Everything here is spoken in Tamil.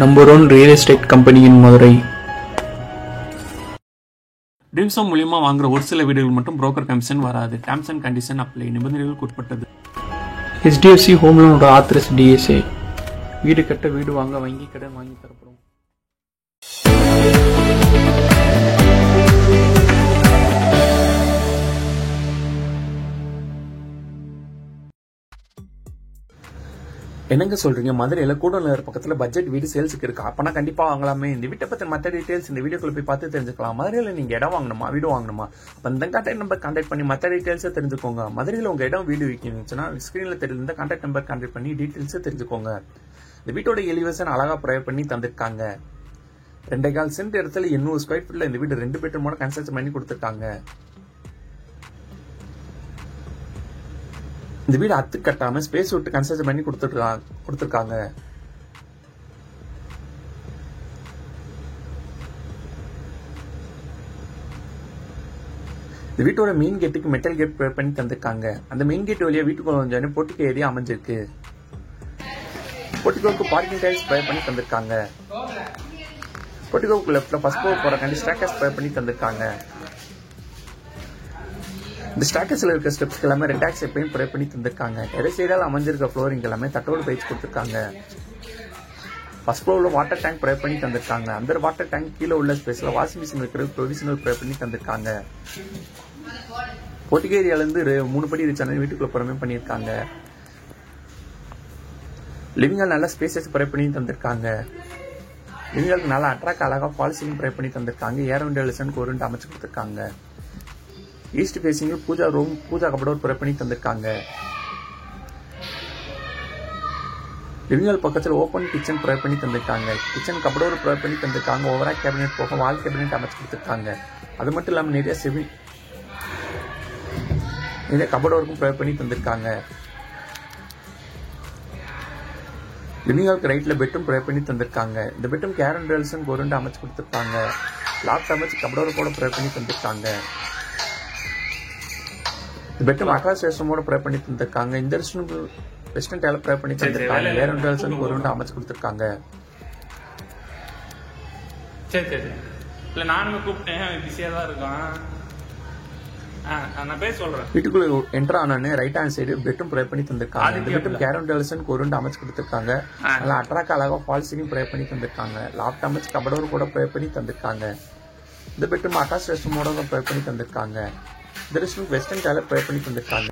Number 1 real estate company in Madurai. Dreams home மூலியமாக வாங்குற ஒரு சில வீடுகள் மட்டும் புரோக்கர் கமிஷன் வராது. Terms and condition apply. நிபந்தனைகளுக்கு உட்பட்டது. HDFC ஹோம் லோனோட ஆத்தரைஸ் DSA. வீடு கட்ட, வீடு வாங்க வங்கி கடன் வாங்கி தரப்படும். என்னங்க சொல்றீங்க? மதுரையில கூடலூர் பக்கத்துல பட்ஜெட் வீடு சேல்ஸுக்கு இருக்கு. அப்பனா கண்டிப்பா வாங்கலாமே. இந்த வீட்டை பத்தி மற்ற டீடைல்ஸ் இந்த வீடியோக்குள்ள போய் பார்த்து தெரிஞ்சுக்கலாம். மதுரையில நீங்க இடம் வாங்கணுமா, வீடு வாங்கணுமா, அப்ப இந்த கான்டாக்ட் நம்பர் கான்டாக்ட் பண்ணி மற்ற டீடைல்ஸை தெரிஞ்சுக்கோங்க. மதுரையில உங்க இடம் வீடு விற்கணும்னா ஸ்கிரீன்ல தெரிஞ்ச கான்டாக்ட் நம்பர் கான்டாக்ட் பண்ணி டீடைல்ஸை தெரிஞ்சுக்கோங்க. இந்த வீட்டோட எலிவேஷன் அழகா ப்ரொவைட் பண்ணி தந்திருக்காங்க. 2.25 சென்ட் இடத்துல 800 ஸ்கொயர் ஃபீட்ல இந்த வீடு 2 பெட்ரூமோட கன்ஸ்ட்ரக்ஷன் பண்ணி கொடுத்துருக்காங்க. இந்த வீடு அத்து கட்டாம ஸ்பேஸ் விட்டு கன்ஸ்ட்ரக்ஷன் பண்ணி கொடுத்துருக்காங்க. இந்த வீட்டோட மெயின் கேட்டுக்கு மெட்டல் கேட் பண்ணி தந்திருக்காங்க. அந்த மெயின் கேட் வழியா வீட்டுக்குள்ள வந்து போர்ட்டிகோ ஏரியா அமைஞ்சிருக்கு. போர்ட்டிகோக்கு பார்க்கிங் டைல்ஸ் ப்ரொவைட் பண்ணி தந்திருக்காங்க. போர்ட்டிகோக்கு லெஃப்ட்ல ஃபர்ஸ்ட் ஃப்ளோர் போறக்காண்டி ஸ்டேர்கேஸ் ப்ரொவைட் பண்ணி தந்திருக்காங்க. இந்த ஸ்டாக்கஸ்ல இருக்க ஸ்டெப்ஸ் எல்லாமே ரெட் ஆக்ஸ் எப்பயும் ப்ரொவைட் பண்ணி தந்திருக்காங்க. எடை சைடால் அமைஞ்சிருக்க ஃப்ளோரிங் எல்லாமே தட்டோடு பயிற்சி கொடுத்துருக்காங்க. ஃபர்ஸ்ட் ஃப்ளோர்ல வாட்டர் டேங்க் ப்ரொவைட் பண்ணி தந்திருக்காங்க. அந்த வாட்டர் டேங்க் கீழே உள்ள ஸ்பேஸ்ல வாஷிங் மிஷின் வைக்கிறது ப்ரொவிஷனல் ப்ரொவைட் பண்ணி தந்திருக்காங்க. போர்ட்டிகோ ஏரியால இருந்து 3 படி ரீச்சான வீட்டுக்குள்ள புறமே பண்ணியிருக்காங்க. லிவிங் ஹால் நல்லா ஸ்பேசஸ் ப்ரொவைட் பண்ணி தந்திருக்காங்க. லிவிங் ஹாலுக்கு நல்லா அட்ராக்ட் அழகா ஃபால் சீலிங் ப்ரொவைட் பண்ணி தந்திருக்காங்க. ஏர் வென்டிலேஷனுக்கு ஒரு அமைச்சு கொடுத்துருக்காங்க. East facing pooja room, pooja cupboard provide பண்ணி தந்திருக்காங்க. லிவிங் ஹால் பக்கத்தில் ஓப்பன் கிச்சன் ப்ரொவைட் பண்ணி தந்திருக்காங்க. கிச்சன் கபடோர் ப்ரொவைட் பண்ணி தந்திருக்காங்க. ஓவரா கேபினெட் போக வால் கேபினெட் அமைச்சு கொடுத்துருக்காங்க. அது மட்டும் இல்லாமல் நிறைய கபடோருக்கும் ப்ரொவைட் பண்ணி தந்திருக்காங்க. லிவிங் ஹாலுக்கு ரைட்ல பெட்ரூம் ப்ரொவைட் பண்ணி தந்திருக்காங்க. இந்த பெட்ரூம் கேரன் டெல்சன் ஒரு அமைச்சு கொடுத்துருக்காங்க. லாப்ட் அமைச்சு கபடோர் கூட ப்ரொவைட் பண்ணி தந்திருக்காங்க. பெட்ரூம் அட்டாச் ரெஸ்ட்ரூமோட ப்ரொவைட் பண்ணி தந்திருக்காங்க. இந்த ரெஸ்ட்ரூமுக்கு வெஸ்டர்ன் டைல ப்ரொவைட் பண்ணி தந்திருக்காங்க. ஏர் வென்டிலேஷன் ஒரு அமைச்சு கொடுத்துருக்காங்க. சரி சரி இல்ல நானுமே கூப்பிட்டேன், பிஸியா தான் இருக்கான். நான் பேர் சொல்றேன். வீட்டுக்குள்ள என்டர் ஆனே right hand side bedroom provide பண்ணி தந்திருக்காங்க. இந்த பெட்ரூம் கேர் வென்டிலேஷன் ஒரு அமைச்சு கொடுத்துருக்காங்க. நல்லா அட்ராக்ட் அழகா ஃபால் சீலிங் ப்ரொவைட் பண்ணி தந்திருக்காங்க. லாப்ட் அமைச்சு கபடோர் கூட ப்ரொவைட் பண்ணி தந்திருக்காங்க. இந்த பெட்ரூம் அட்டாச் ரெஸ்ட்ரூமோட ப்ரொவைட் பண்ணி தந்திருக்காங்க. இந்த ரெஸ்ட்ரூம் வெஸ்டர்ன் டைல ப்ரொவைட் பண்ணி தந்திருக்காங்க.